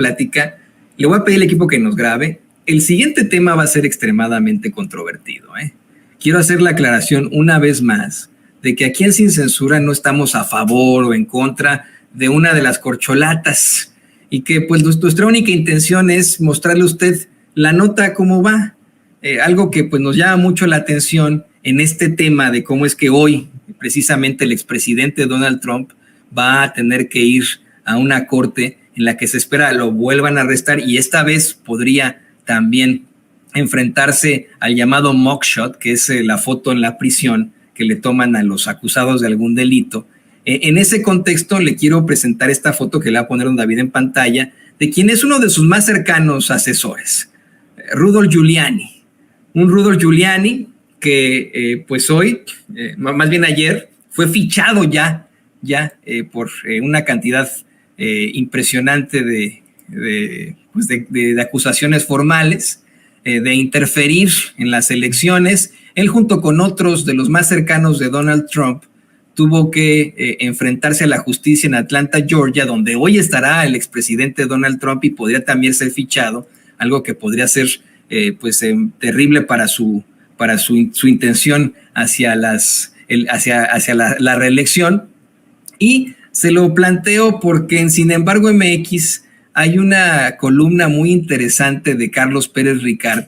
plática, le voy a pedir al equipo que nos grabe. El siguiente tema va a ser extremadamente controvertido, ¿eh? Quiero hacer la aclaración una vez más de que aquí en Sin Censura no estamos a favor o en contra de una de las corcholatas y que pues nuestra única intención es mostrarle a usted la nota cómo va. Algo que pues nos llama mucho la atención en este tema de cómo es que hoy precisamente el expresidente Donald Trump va a tener que ir a una corte en la que se espera lo vuelvan a arrestar y esta vez podría también enfrentarse al llamado mugshot, que es la foto en la prisión que le toman a los acusados de algún delito. En ese contexto le quiero presentar esta foto que le va a poner don David en pantalla, de quien es uno de sus más cercanos asesores, Rudolph Giuliani. Un Rudolph Giuliani que pues hoy, más bien ayer, fue fichado ya por una cantidad impresionante de acusaciones formales, de interferir en las elecciones. Él junto con otros de los más cercanos de Donald Trump tuvo que enfrentarse a la justicia en Atlanta, Georgia, donde hoy estará el expresidente Donald Trump y podría también ser fichado, algo que podría ser terrible para su intención hacia la reelección. Y se lo planteo porque en Sin embargo MX hay una columna muy interesante de Carlos Pérez Ricard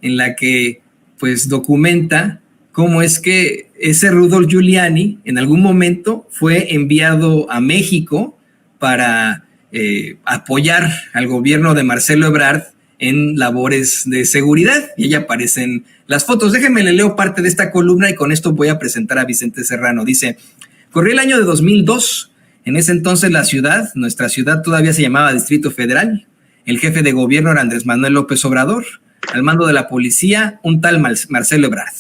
en la que pues documenta cómo es que ese Rudolph Giuliani en algún momento fue enviado a México para apoyar al gobierno de Marcelo Ebrard en labores de seguridad. Y ahí aparecen las fotos. Déjenme le leo parte de esta columna y con esto voy a presentar a Vicente Serrano. Dice: corrió el año de 2002. En ese entonces nuestra ciudad todavía se llamaba Distrito Federal. El jefe de gobierno era Andrés Manuel López Obrador. Al mando de la policía, un tal Marcelo Ebrard.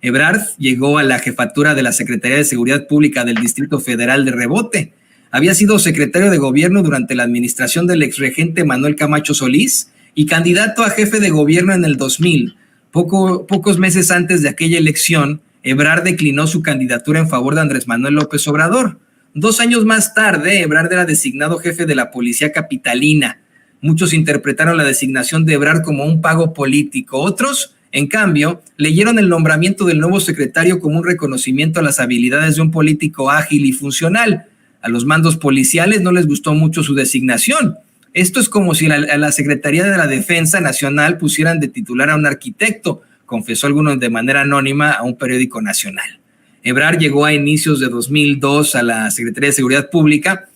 Ebrard llegó a la jefatura de la Secretaría de Seguridad Pública del Distrito Federal de rebote. Había sido secretario de gobierno durante la administración del exregente Manuel Camacho Solís y candidato a jefe de gobierno en el 2000. Pocos meses antes de aquella elección, Ebrard declinó su candidatura en favor de Andrés Manuel López Obrador. 2 años más tarde, Ebrard era designado jefe de la policía capitalina. Muchos interpretaron la designación de Ebrard como un pago político. Otros, en cambio, leyeron el nombramiento del nuevo secretario como un reconocimiento a las habilidades de un político ágil y funcional. A los mandos policiales no les gustó mucho su designación. Esto es como si a la Secretaría de la Defensa Nacional pusieran de titular a un arquitecto, confesó alguno de manera anónima a un periódico nacional. Ebrard llegó a inicios de 2002 a la Secretaría de Seguridad Pública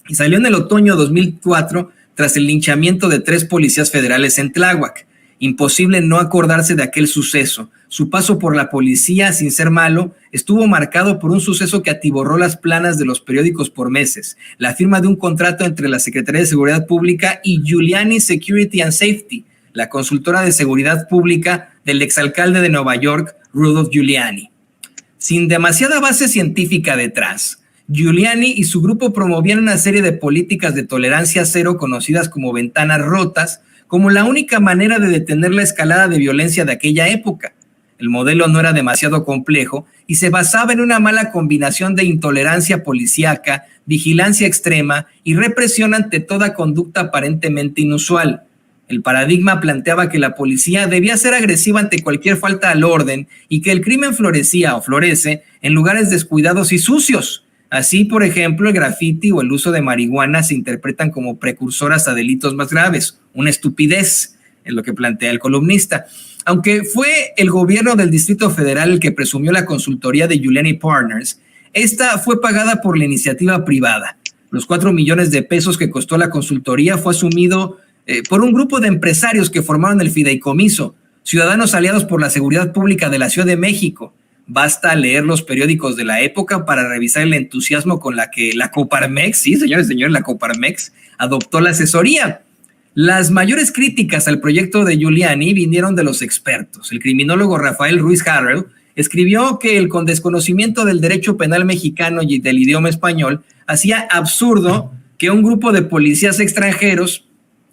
y salió en el otoño de 2004 tras el linchamiento de 3 policías federales en Tláhuac. Imposible no acordarse de aquel suceso. Su paso por la policía, sin ser malo, estuvo marcado por un suceso que atiborró las planas de los periódicos por meses: la firma de un contrato entre la Secretaría de Seguridad Pública y Giuliani Security and Safety, la consultora de seguridad pública del exalcalde de Nueva York, Rudolph Giuliani. Sin demasiada base científica detrás, Giuliani y su grupo promovían una serie de políticas de tolerancia cero conocidas como ventanas rotas, como la única manera de detener la escalada de violencia de aquella época. El modelo no era demasiado complejo y se basaba en una mala combinación de intolerancia policíaca, vigilancia extrema y represión ante toda conducta aparentemente inusual. El paradigma planteaba que la policía debía ser agresiva ante cualquier falta al orden y que el crimen florecía o florece en lugares descuidados y sucios. Así, por ejemplo, el graffiti o el uso de marihuana se interpretan como precursoras a delitos más graves. Una estupidez, es lo que plantea el columnista. Aunque fue el gobierno del Distrito Federal el que presumió la consultoría de Giuliani Partners, esta fue pagada por la iniciativa privada. Los 4 millones de pesos que costó la consultoría fue asumido por un grupo de empresarios que formaron el fideicomiso, ciudadanos aliados por la seguridad pública de la Ciudad de México. Basta leer los periódicos de la época para revisar el entusiasmo con la que la Coparmex, sí, señores, la Coparmex, adoptó la asesoría. Las mayores críticas al proyecto de Giuliani vinieron de los expertos. El criminólogo Rafael Ruiz Harrell escribió que con desconocimiento del derecho penal mexicano y del idioma español, hacía absurdo que un grupo de policías extranjeros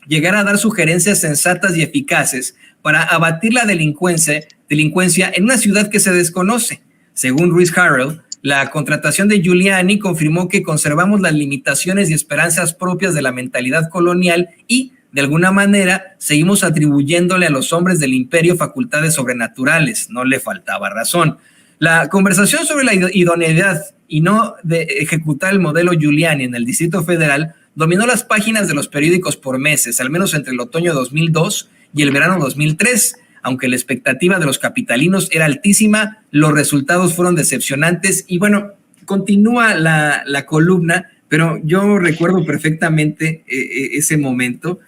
llegara a dar sugerencias sensatas y eficaces para abatir la delincuencia en una ciudad que se desconoce. Según Ruiz Harrell, La contratación de Giuliani confirmó que conservamos las limitaciones y esperanzas propias de la mentalidad colonial y, de alguna manera, seguimos atribuyéndole a los hombres del imperio facultades sobrenaturales. No le faltaba razón. La conversación sobre la idoneidad y no de ejecutar el modelo Giuliani en el Distrito Federal dominó las páginas de los periódicos por meses, al menos entre el otoño 2002 y el verano 2003. Aunque la expectativa de los capitalinos era altísima, los resultados fueron decepcionantes. Y bueno, continúa la columna, pero yo recuerdo perfectamente ese momento.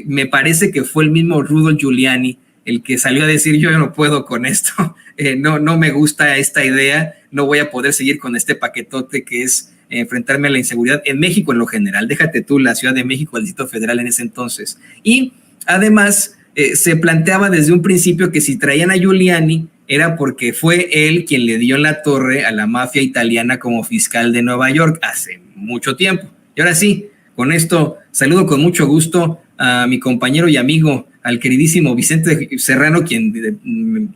Me parece que fue el mismo Rudolph Giuliani el que salió a decir: yo no puedo con esto, no me gusta esta idea, no voy a poder seguir con este paquetote que es enfrentarme a la inseguridad en México en lo general. Déjate tú la Ciudad de México, el Distrito Federal en ese entonces. Y además se planteaba desde un principio que si traían a Giuliani era porque fue él quien le dio en la torre a la mafia italiana como fiscal de Nueva York hace mucho tiempo. Y ahora sí, con esto saludo con mucho gusto a mi compañero y amigo, al queridísimo Vicente Serrano, quien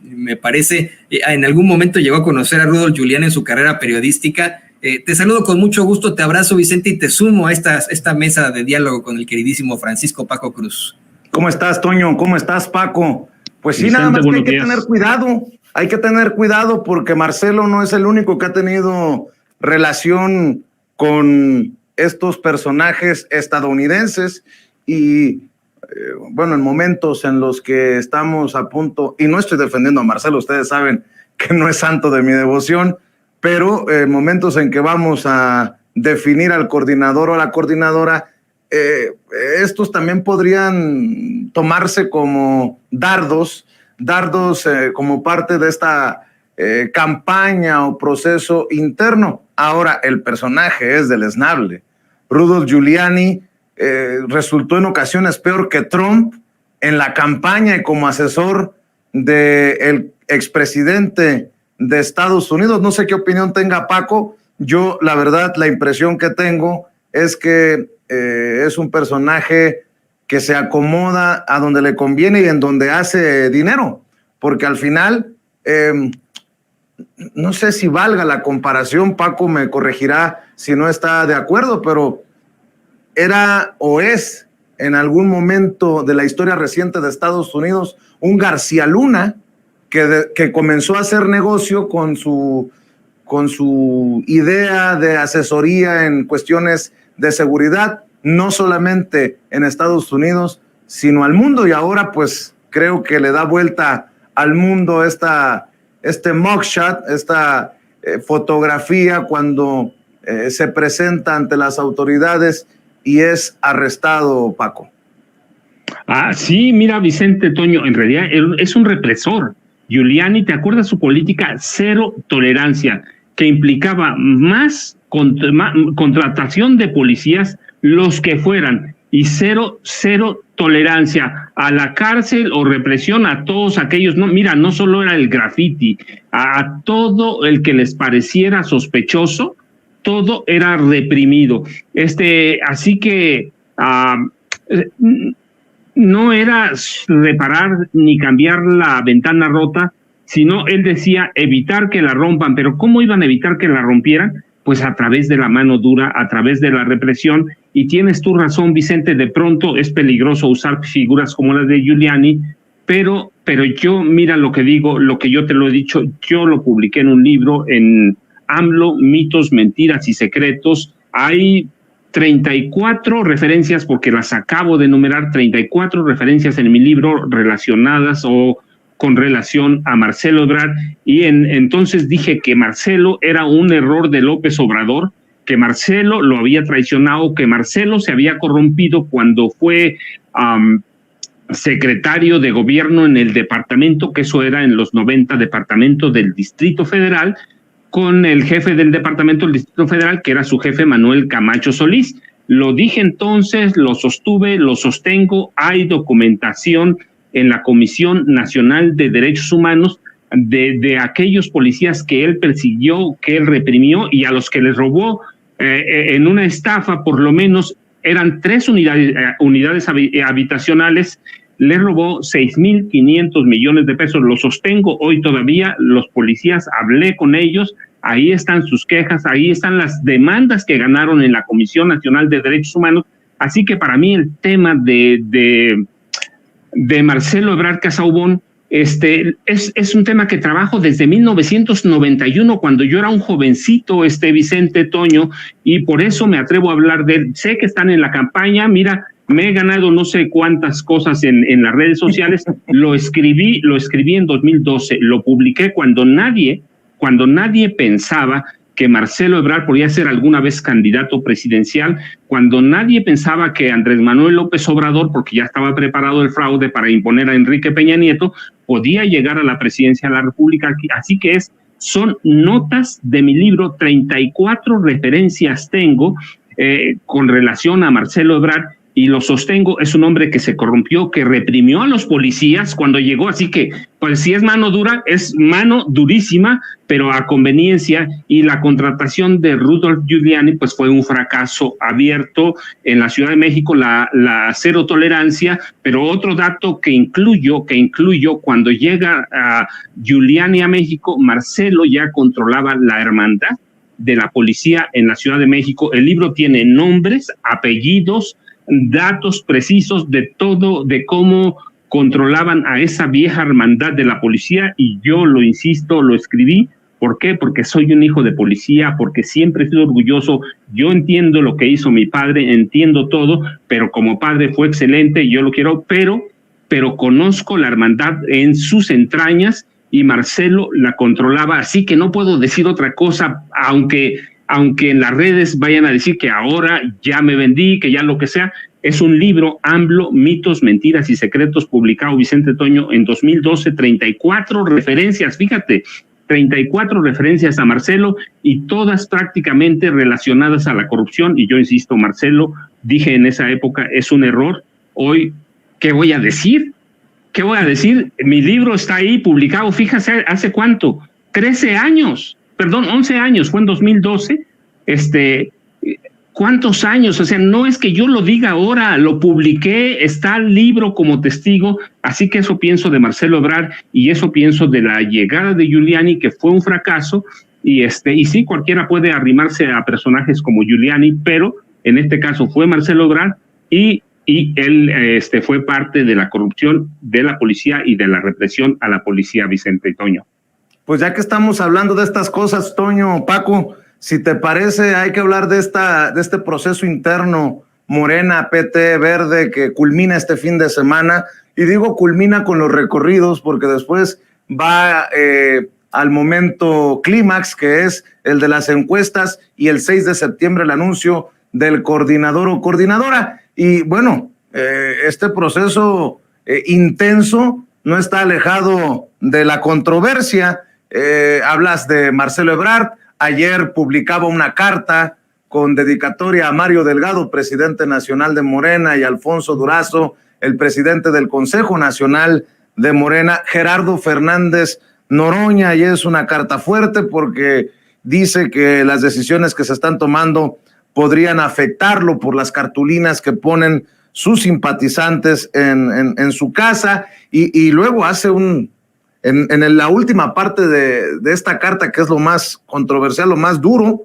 me parece en algún momento llegó a conocer a Rudolph Giuliani en su carrera periodística. Te saludo con mucho gusto, te abrazo, Vicente, y te sumo a esta mesa de diálogo con el queridísimo Francisco Paco Cruz. ¿Cómo estás, Toño? ¿Cómo estás, Paco? Pues sí, Vicente, nada más que hay que tener cuidado. Hay que tener cuidado porque Marcelo no es el único que ha tenido relación con estos personajes estadounidenses y, bueno, en momentos en los que estamos a punto, y no estoy defendiendo a Marcelo, ustedes saben que no es santo de mi devoción, pero momentos en que vamos a definir al coordinador o a la coordinadora, estos también podrían tomarse como dardos como parte de esta campaña o proceso interno. Ahora, el personaje es deleznable. Rudolph Giuliani resultó en ocasiones peor que Trump en la campaña y como asesor del expresidente de Estados Unidos. No sé qué opinión tenga Paco. Yo, la verdad, la impresión que tengo es que es un personaje que se acomoda a donde le conviene y en donde hace dinero, porque al final, no sé si valga la comparación, Paco me corregirá si no está de acuerdo, pero era o es en algún momento de la historia reciente de Estados Unidos un García Luna que comenzó a hacer negocio con su idea de asesoría en cuestiones de seguridad, no solamente en Estados Unidos, sino al mundo, y ahora pues creo que le da vuelta al mundo este mugshot, esta fotografía cuando se presenta ante las autoridades y es arrestado, Paco. Sí, mira, Vicente, Toño, en realidad es un represor. Giuliani, ¿te acuerdas su política cero tolerancia, que implicaba más contratación de policías, los que fueran, y cero tolerancia a la cárcel o represión a todos aquellos? No, mira, no solo era el graffiti, a todo el que les pareciera sospechoso, todo era reprimido. Así que no era reparar ni cambiar la ventana rota, sino él decía evitar que la rompan. Pero ¿cómo iban a evitar que la rompieran? Pues a través de la mano dura, a través de la represión. Y tienes tu razón, Vicente, de pronto es peligroso usar figuras como las de Giuliani, pero yo, mira lo que digo, lo que yo te lo he dicho, yo lo publiqué en un libro, en AMLO, mitos, mentiras y secretos. Hay 34 referencias, porque las acabo de enumerar, 34 referencias en mi libro relacionadas o con relación a Marcelo Ebrard, y entonces dije que Marcelo era un error de López Obrador, que Marcelo lo había traicionado, que Marcelo se había corrompido cuando fue secretario de gobierno en el departamento, que eso era en los 90, departamento del Distrito Federal, con el jefe del departamento del Distrito Federal, que era su jefe Manuel Camacho Solís. Lo dije entonces, lo sostuve, lo sostengo, hay documentación en la Comisión Nacional de Derechos Humanos de aquellos policías que él persiguió, que él reprimió y a los que les robó en una estafa, por lo menos eran 3 unidades habitacionales, les robó 6,500 millones de pesos. Lo sostengo hoy todavía, los policías, hablé con ellos, ahí están sus quejas, ahí están las demandas que ganaron en la Comisión Nacional de Derechos Humanos. Así que para mí el tema de Marcelo Ebrard Casaubon es un tema que trabajo desde 1991, cuando yo era un jovencito, Vicente Toño, y por eso me atrevo a hablar de él. Sé que están en la campaña, mira, me he ganado no sé cuántas cosas en las redes sociales. Lo escribí en 2012, lo publiqué cuando nadie pensaba que Marcelo Ebrard podía ser alguna vez candidato presidencial, cuando nadie pensaba que Andrés Manuel López Obrador, porque ya estaba preparado el fraude para imponer a Enrique Peña Nieto, podía llegar a la presidencia de la República. Así que son notas de mi libro, 34 referencias tengo con relación a Marcelo Ebrard, y lo sostengo. Es un hombre que se corrompió, que reprimió a los policías cuando llegó, así que pues si es mano dura, es mano durísima, pero a conveniencia. Y la contratación de Rudolph Giuliani pues fue un fracaso abierto en la Ciudad de México, la cero tolerancia. Pero otro dato que incluyo, cuando llega a Giuliani a México, Marcelo ya controlaba la hermandad de la policía en la Ciudad de México. El libro tiene nombres, apellidos, datos precisos de todo, de cómo controlaban a esa vieja hermandad de la policía, y yo lo insisto, lo escribí. ¿Por qué? Porque soy un hijo de policía, porque siempre he sido orgulloso. Yo entiendo lo que hizo mi padre, entiendo todo, pero como padre fue excelente y yo lo quiero, pero conozco la hermandad en sus entrañas, y Marcelo la controlaba, así que no puedo decir otra cosa, aunque en las redes vayan a decir que ahora ya me vendí, que ya lo que sea. Es un libro, AMLO, mitos, mentiras y secretos, publicado Vicente Toño en 2012, 34 referencias, fíjate, 34 referencias a Marcelo, y todas prácticamente relacionadas a la corrupción. Y yo insisto, Marcelo, dije en esa época, es un error. Hoy, ¿qué voy a decir? Mi libro está ahí publicado, fíjate, ¿hace cuánto? 11 años, fue en 2012, ¿cuántos años? O sea, no es que yo lo diga ahora, lo publiqué, está el libro como testigo. Así que eso pienso de Marcelo Ebrard, y eso pienso de la llegada de Giuliani, que fue un fracaso, y sí, cualquiera puede arrimarse a personajes como Giuliani, pero en este caso fue Marcelo Ebrard, y él fue parte de la corrupción de la policía y de la represión a la policía, Vicente y Toño. Pues ya que estamos hablando de estas cosas, Toño, Paco, si te parece, hay que hablar de este proceso interno Morena, PT, Verde, que culmina este fin de semana. Y digo culmina con los recorridos, porque después va al momento clímax, que es el de las encuestas, y el 6 de septiembre el anuncio del coordinador o coordinadora. Y bueno, este proceso intenso no está alejado de la controversia. Hablas de Marcelo Ebrard. Ayer publicaba una carta con dedicatoria a Mario Delgado, presidente nacional de Morena, y Alfonso Durazo, el presidente del Consejo Nacional de Morena, Gerardo Fernández Noroña, y es una carta fuerte porque dice que las decisiones que se están tomando podrían afectarlo por las cartulinas que ponen sus simpatizantes en su casa, y luego hace en la última parte de esta carta, que es lo más controversial, lo más duro,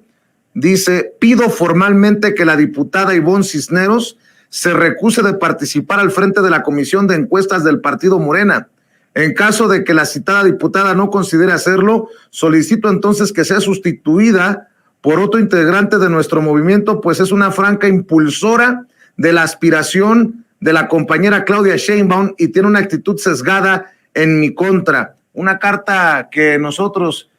dice: pido formalmente que la diputada Ivonne Cisneros se recuse de participar al frente de la comisión de encuestas del partido Morena. En caso de que la citada diputada no considere hacerlo, solicito entonces que sea sustituida por otro integrante de nuestro movimiento, pues es una franca impulsora de la aspiración de la compañera Claudia Sheinbaum y tiene una actitud sesgada en mi contra. Una carta que nosotros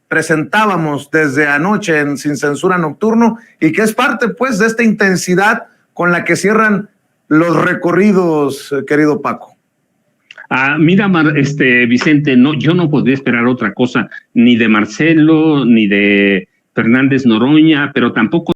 presentábamos desde anoche en Sin Censura Nocturno, y que es parte pues de esta intensidad con la que cierran los recorridos, querido Paco. Mira, Vicente, yo no podría esperar otra cosa, ni de Marcelo, ni de Fernández Noroña, pero tampoco